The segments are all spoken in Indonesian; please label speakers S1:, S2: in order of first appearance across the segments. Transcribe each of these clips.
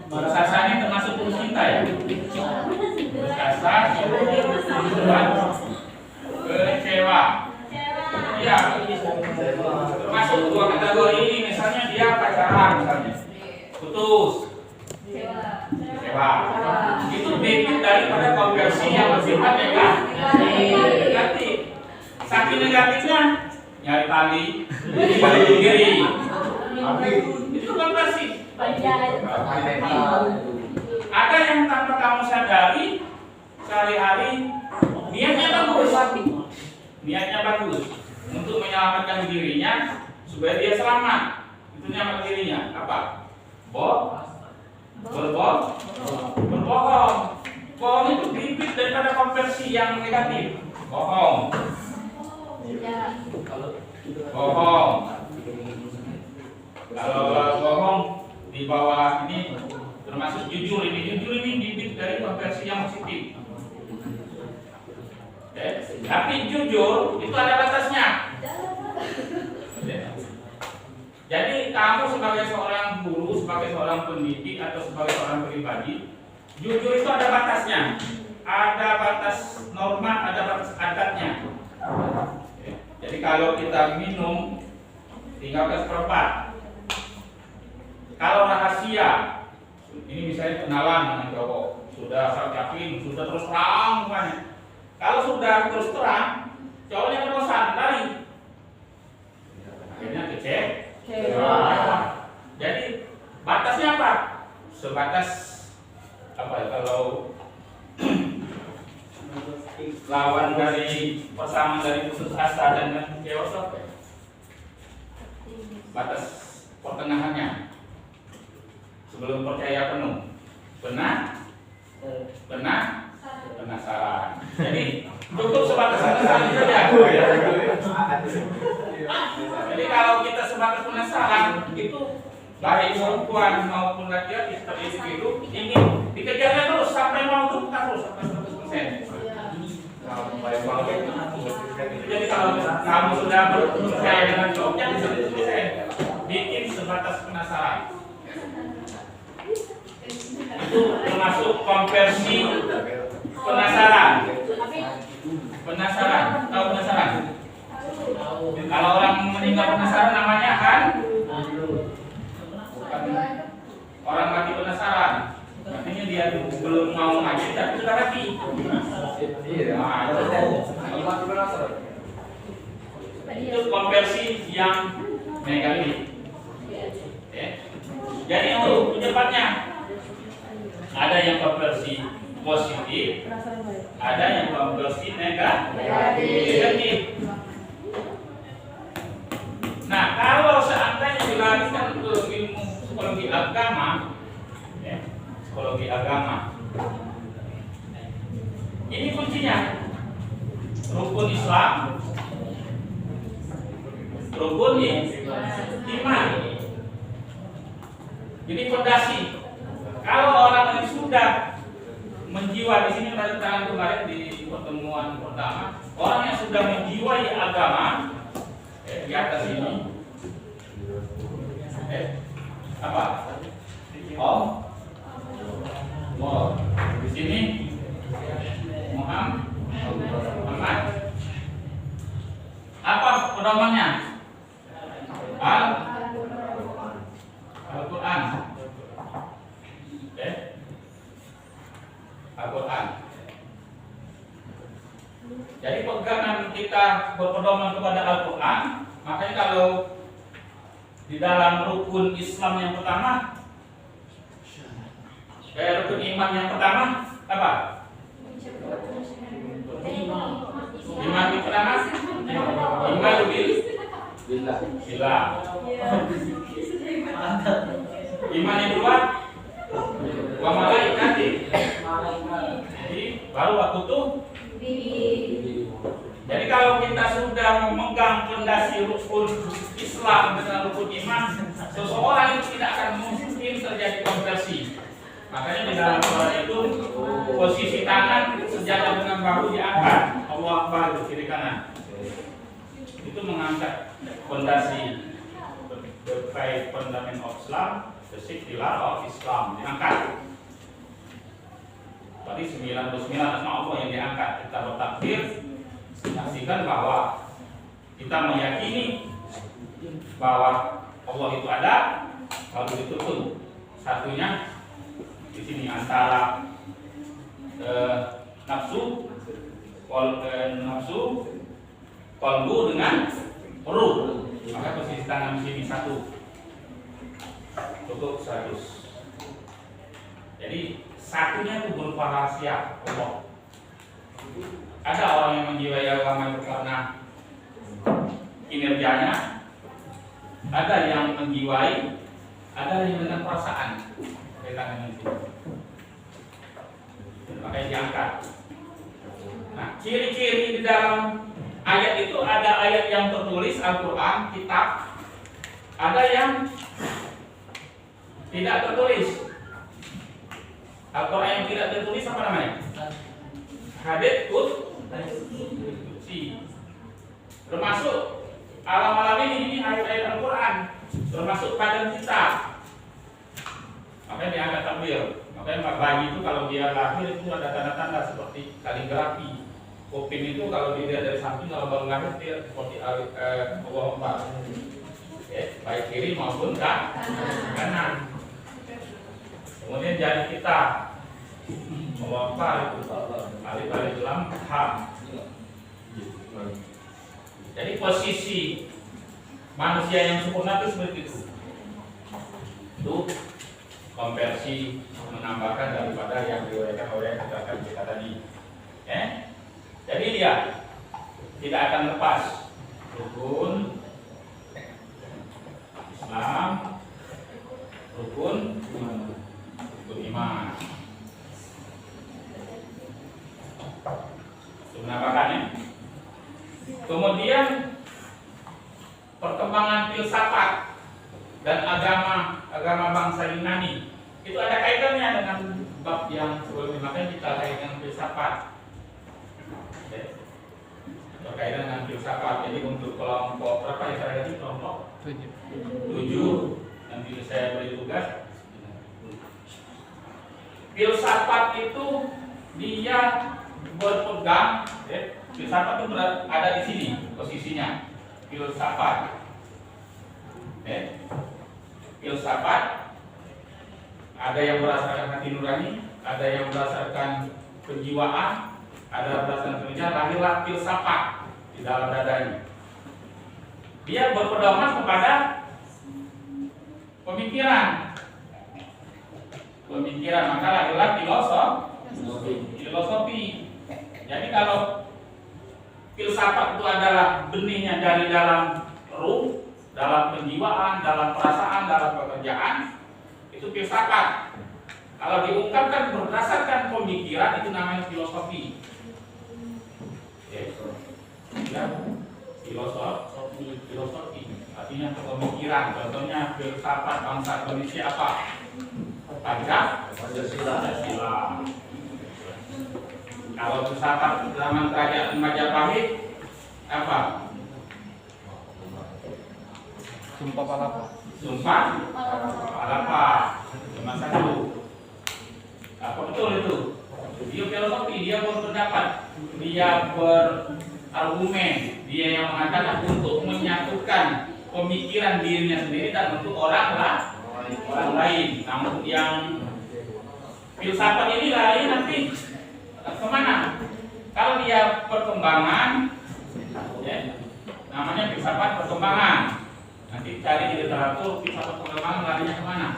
S1: Putus asa ini termasuk putus cinta ya. Putus asa, kecewa. Iya, termasuk dua kategori ini. Misalnya dia pacaran, misalnya putus, kecewa. Itu bibit daripada konversi yang bersifat negatif. Saking negatifnya nyari tali, balik kiri. Itu konversi. Ada yang tanpa kamu sadari sehari-hari niatnya bagus untuk menyelamatkan dirinya supaya dia selamat. Itu nyelamat dirinya apa? Berbohong. Bohong itu bibit daripada konversi yang negatif. Bohong. Kalau bohong di bawah ini termasuk jujur ini bibit dari konversi yang positif. Tapi jujur itu ada batasnya. Jadi kamu sebagai seorang guru, sebagai seorang pendidik atau sebagai seorang pribadi, jujur itu ada batasnya. Ada batas norma, ada batas adatnya. Jadi kalau kita minum tinggalkan seperempat. Kalau rahasia, ini misalnya kenalan dengan cowok, sudah sangat yakin, sudah terus terang bukannya. Kalau sudah terus terang, cowoknya bosan lari, akhirnya kecewa. Jadi batasnya apa? Sebatas apa ya, kalau lawan dari persamaan dari putus asa dan kecewa, batas pertengahannya sebelum percaya penuh, penasaran. Jadi cukup sebatas penasaran saja. Jadi kalau kita sebatas penasaran, itu baik perempuan maupun laki-laki setiap individu ingin dikejarnya terus sampai mau tuntas terus sampai 100%. Jadi kalau kamu sudah percaya dengan jawabnya 100%, bikin sebatas penasaran. Itu termasuk konversi penasaran. Tahu penasaran? Kalau orang meninggal penasaran namanya kan? Orang mati penasaran. Artinya dia belum mau mati tapi sudah mati. Itu konversi yang negatif. Jadi untuk penyebabnya ada yang konversi positif, ada yang konversi negatif. Nah, kalau seandainya dilarikan ke ilmu psikologi agama, ini kuncinya rukun Islam, rukun iman. Jadi fondasi. Kalau orang yang sudah menjiwa, di sini kita tangan kemarin di pertemuan pertama, orang yang sudah menjiwai agama di atas ini, apa? Di sini Muhammad. Apa pedomannya? Al-Quran. Al-Quran. Jadi pegangan kita berpedoman kepada Al-Quran. Makanya kalau di dalam rukun Islam yang pertama, rukun iman yang pertama apa? Iman yang pertama, iman billah. Iman yang kedua, wa malaikati. Jadi baru waktu itu. Jadi kalau kita sudah memegang fondasi rukun Islam dengan rukun iman, seseorang itu tidak akan mungkin terjadi konversi. Makanya di dalam Quran itu posisi tangan sejajar dengan bahu diangkat, Allah Akbar ke kiri kanan. Itu mengangkat fondasi 5 Fundament of Islam, the 6 Pillar of Islam diangkat. Berarti 99 asma Allah yang diangkat. Kita bertakbir, saksikan bahwa kita meyakini bahwa Allah itu ada, lalu ditutup satunya di sini antara nafsu, kolbu dengan ruh. Maka posisi tangan di sini satu, cukup 100. Jadi satunya itu berupa rahasia Allah. Ada orang yang menjiwai agama itu karena kinerjanya, ada yang menjiwai, ada yang dengan perasaan. Tangan itu, makanya diangkat. Nah, ciri-ciri di dalam ayat itu ada ayat yang tertulis Al-Quran, kitab, ada yang tidak tertulis. Al-Quran yang tidak tertulis apa namanya? Hadits Qudsi. Termasuk alam-alam ini ayat-ayat Al-Quran, termasuk pada kitab. Makanya diangkat takbir. Makanya bayi itu kalau dia lahir itu ada tanda-tanda seperti kaligrafi. Kuping itu kalau dilihat dari samping, kalau baru lahir dia seperti Allah Akbar. Baik kiri maupun kanan. Kemudian jari kita Allah Akbar itu alif lam ha. Jadi posisi manusia yang sempurna itu seperti itu. Itu konversi menambahkan daripada yang diriwayatkan oleh keterangan kita tadi. Jadi dia tidak akan lepas rukun Islam, rukun iman. Itu menambahkannya. Kemudian perkembangan filsafat dan agama bangsa Yunani itu ada kaitannya dengan bab yang sebelumnya, makanya kita kaitkan filsafat. Berkaitan dengan filsafat. Jadi untuk kelompok berapa ya saya tadi, kelompok 7 nanti saya beri tugas. Filsafat itu dia berpegang, filsafat itu ada di sini posisinya. Filsafat, filsafat ada yang berdasarkan hati nurani, ada yang berdasarkan penjiwaan, ada berdasarkan penelitian. Lahirlah filsafat di dalam dadanya. Dia berpedoman kepada pemikiran, maka lahirlah filosofi. Jadi kalau filsafat itu adalah benihnya dari dalam ruh, dalam penjiwaan, dalam perasaan, dalam pekerjaan, itu filsafat. Kalau diungkapkan berdasarkan pemikiran, itu namanya filosofi. Filosofi artinya pemikiran. Contohnya filsafat bangsa Indonesia apa? Pancasila. Kalau filsafat zaman kerajaan Majapahit apa? Sumpah Palapa. Cuma satu. Apa betul itu? Dia filosofi, dia berpendapat, dia berargumen, dia yang mengatakan untuk menyatukan pemikiran dirinya sendiri dan untuk orang lain. Namun yang filsafat ini lari nanti kemana? Kalau dia perkembangan, namanya filsafat perkembangan. Nanti cari di literatur filsafat perkembangan larinya kemana?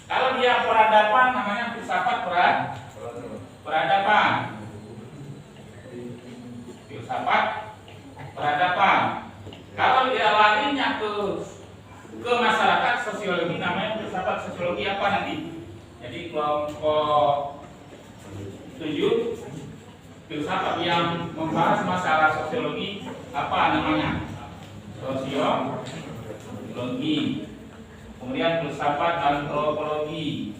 S1: Kalau dia peradaban, namanya filsafat peradaban. Filsafat peradaban. Kalau dia larinya ke masyarakat sosiologi, namanya filsafat sosiologi apa nanti? Jadi kelompok 7 filsafat yang membahas masalah sosiologi apa namanya? Sosiologi. Kemudian filsafat antropologi.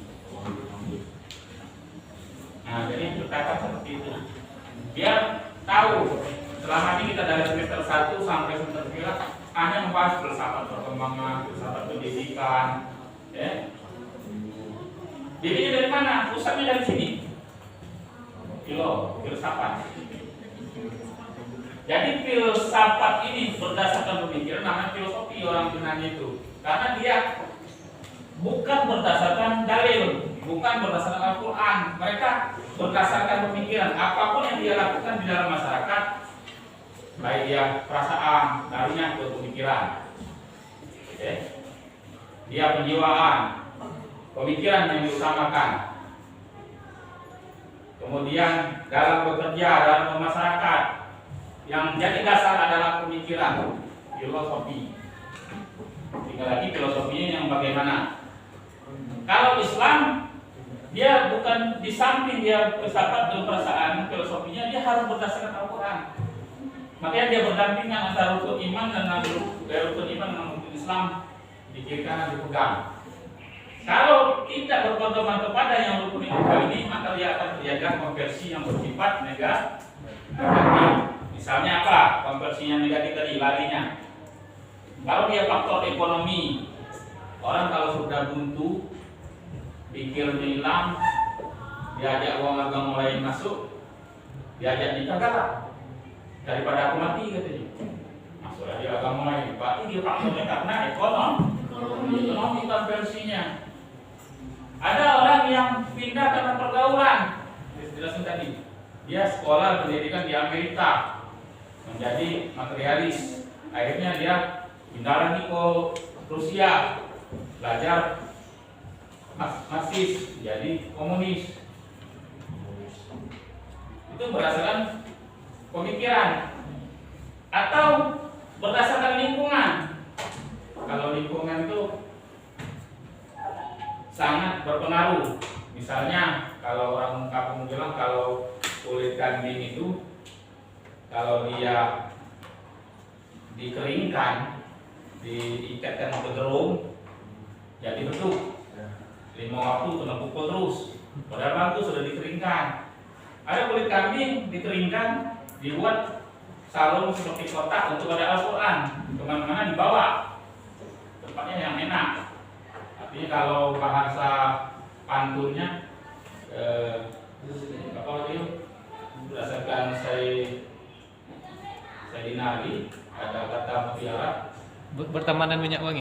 S1: Nah, jadi berkata seperti itu. Biar tahu selama ini kita dari semester 1 sampai semester 3 hanya membahas filsafat perkembangan, filsafat pendidikan, ya. Jadi dari mana? Pusatnya dari sini. Filsafat. Jadi filsafat ini berdasarkan pemikiran, namanya filosofi orang Yunani itu. Karena dia bukan berdasarkan dalil, bukan berdasarkan Al-Quran. Mereka berdasarkan pemikiran. Apapun yang dia lakukan di dalam masyarakat, baik dia perasaan, larinya ke pemikiran. Oke. Dia penjiwaan, pemikiran yang diutamakan. Kemudian dalam bekerja, dalam masyarakat, yang jadi dasar adalah pemikiran, filosofi. Tinggal lagi filosofinya yang bagaimana. Kalau Islam, dia bukan di samping dia filsafat dan perasaan, filosofinya dia harus berdasarkan Al-Quran. Makanya dia berdampingan antara rukun iman dan rukun iman dan rukun Islam di kiri kanan dipegang. Kalau tidak berpedoman kepada yang rukun iman ini, maka dia akan terjadi konversi yang bersifat negatif. Misalnya apa? Konversinya negatif tadi, larinya. Kalau dia faktor ekonomi, orang kalau sudah buntu, pikirnya hilang, diajak uang agama mulai masuk, diajak nikah kalah. Daripada aku mati katanya. Masuk lagi agama lain. Berarti dia faktornya karena ekonomi konversinya. Ada orang yang pindah karena pergaulan. Dijelaskan tadi. Dia sekolah pendidikan di Amerika, menjadi materialis. Akhirnya dia pindah lagi ke Rusia, belajar marxis, jadi komunis. Itu berdasarkan pemikiran atau berdasarkan lingkungan. Kalau lingkungan itu sangat berpengaruh. Misalnya kalau orang kampung bilang kalau kulit kambing itu kalau dia dikeringkan, diikatkan ke drum, jadi bentuk. 5 waktu kena pukul terus. Padahal itu sudah dikeringkan. Ada kulit kambing dikeringkan, dibuat sarung seperti kotak untuk ada Al-Quran. Kemana-mana dibawa. Tempatnya yang enak. Artinya kalau bahasa pantunnya apa itu berdasarkan saya dinari ada kata mutiara
S2: berteman dan minyak wangi.